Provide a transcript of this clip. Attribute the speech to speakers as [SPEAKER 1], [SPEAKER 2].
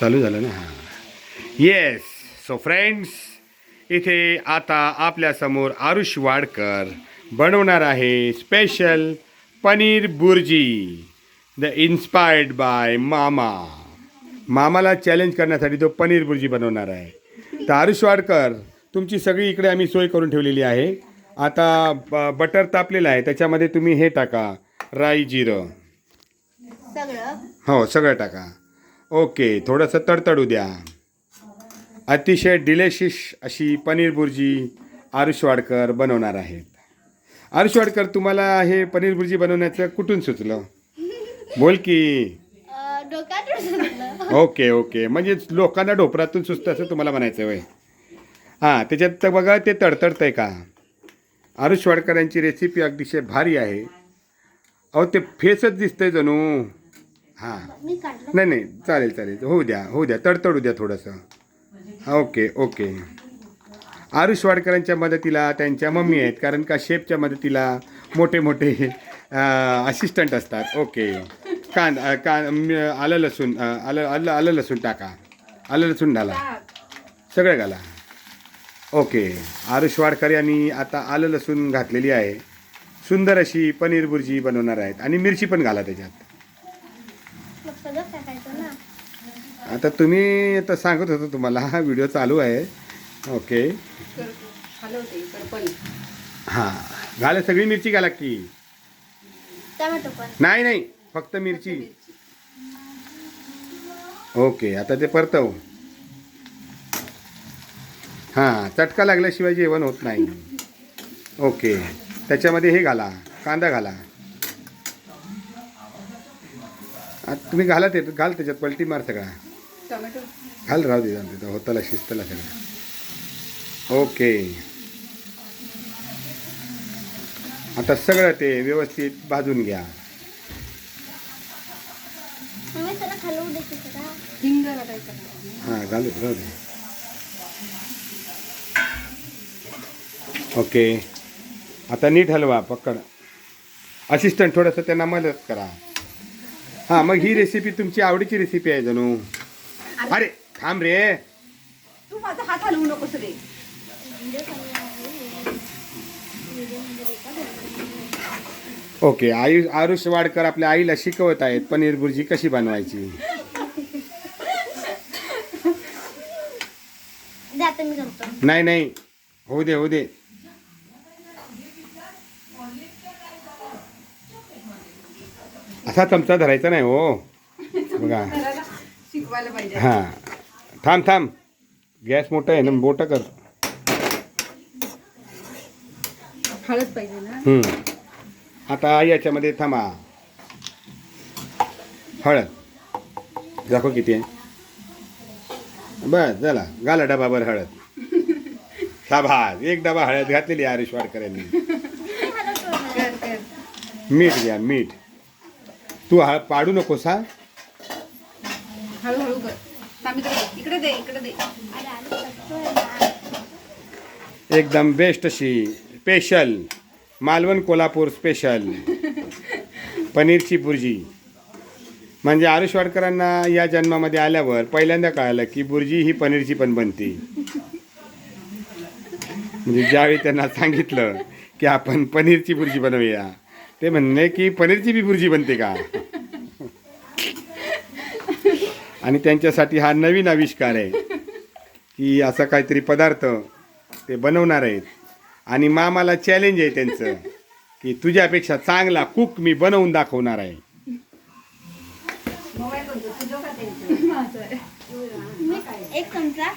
[SPEAKER 1] चालू झालं ना हां. येस. सो फ्रेंड्स, इथे आता आपल्यासमोर आरुष वाडकर बनवणार आहे special paneer bhurji, the inspired by मामा. मामाला चॅलेंज करण्यासाठी तो पनीर बुर्जी बनवणार आहे. तर आरुष वाडकर, तुमची सगळी इकडे आम्ही सोय करून ठेवलेली आहे. आता बटर तापलेलं आहे, त्याच्यामध्ये तुम्ही हे टाका, राई जिरं
[SPEAKER 2] सगळं.
[SPEAKER 1] हो सगळं टाका. ओके, थोडंसं तडतडू द्या. अतिशय डिलेशियस अशी पनीर बुर्जी आरुष वाडकर बनवणार आहेत. आरुष वाडकर, तुम्हाला हे पनीर बुर्जी बनवण्याचं कुठून सुचलं? बोल की.
[SPEAKER 2] डोक्यात सुचलं.
[SPEAKER 1] ओके ओके, म्हणजे लोकांना ढोपरातून सुचतं असं तुम्हाला म्हणायचं वय. हां, त्याच्यात तर बघा ते तडतडतं आहे का. आरुष वाडकर यांची रेसिपी अतिशय भारी आहे. अहो ते फेसच दिसतंय जणू. हां
[SPEAKER 2] मी काढलं.
[SPEAKER 1] नाही नाही, चालेल चालेल, होऊ द्या, तडतडू द्या थोडंसं. Okay okay. आरुष वाडकरांच्या मदतीला त्यांच्या मम्मी आहेत, कारण का शेफच्या मदतीला मोठे मोठे असिस्टंट असतात. ओके. आलं लसूण आलं लसूण टाका. आलं लसूण घाला, सगळं घाला. ओके. आरुष वाडकर यांनी आता आलं लसूण घातलेली आहे. सुंदर अशी पनीर बुर्जी बनवणार आहेत आणि मिरची पण घाला त्याच्यात.
[SPEAKER 2] सगळं टाकायचं ना.
[SPEAKER 1] आता तुम्ही आता सांगत होतो तुम्हाला, हा व्हिडिओ चालू आहे. ओके. हां, घाला सगळी मिरची घाला की.
[SPEAKER 2] टोमॅटो पण.
[SPEAKER 1] नाही नाही, फक्त मिरची. ओके, आता ते परतव. हां, चटका लागल्याशिवाय जेवण होत नाही. ओके, त्याच्यामध्ये हे घाला, कांदा घाला. तुम्ही घाला, ते घाल त्याच्यात, पलटी मार सगळा. घाल, राहू दे तिथं, होताला शिस्तला सगळं. ओके. आता सगळं ते व्यवस्थित भाजून घ्या.
[SPEAKER 2] मम्मी त्याला खालवू देते जरा.
[SPEAKER 3] हिंग घालायचं.
[SPEAKER 1] हां, घालू, राहू दे. ओके. आता नीट हलवा, पकड. असिस्टंट थोडंसं त्यांना मदत करा. हां, मग ही रेसिपी तुमची आवडीची रेसिपी आहे जणू. अरे थांब रे.
[SPEAKER 3] तू माझा हात हलवू नकोस रे.
[SPEAKER 1] ओके. आरुष वाडकर आपल्या आईला शिकवत आहेत पनीर बुर्जी कशी बनवायची.
[SPEAKER 2] दे आता मी करतो.
[SPEAKER 1] नाही नाही, होऊ दे. असा चमचा धरायचा नाही हो. बघा.
[SPEAKER 3] शिकवायला पाहिजे.
[SPEAKER 1] हां, थांब. गॅस मोठा आहे ना, मोठा कर.
[SPEAKER 3] हळद पाहिजे ना.
[SPEAKER 1] आता याच्यामध्ये थांबा. हळद दाखव किती आहे. बस झाला, घाला डबाभर हळद. शाबास, एक डबा हळद घातलेली आरुष वाडकर यांनी. मीठ घ्या, मीठ. तू पाडू नकोस हा.
[SPEAKER 3] हळूहळू कर. इकडे दे.
[SPEAKER 1] एकदम बेस्ट अशी स्पेशल मालवण कोल्हापूर स्पेशल पनीरची बुर्जी. म्हणजे आरुष वाडकरांना या जन्मामध्ये आल्यावर पहिल्यांदा कळालं की बुर्जी ही पनीरची पण बनते. म्हणजे ज्यावेळी त्यांना सांगितलं की आपण पनीरची बुर्जी बनवूया, ते म्हणले की पनीरची बी बुर्जी बनते का. आणि त्यांच्यासाठी हा नवीन आविष्कार आहे की असा काहीतरी पदार्थ ते बनवणार आहेत. आणि मामाला चॅलेंज आहे त्यांचं की तुझ्यापेक्षा चांगला कुक मी बनवून दाखवणार आहे.
[SPEAKER 2] एक चमचा.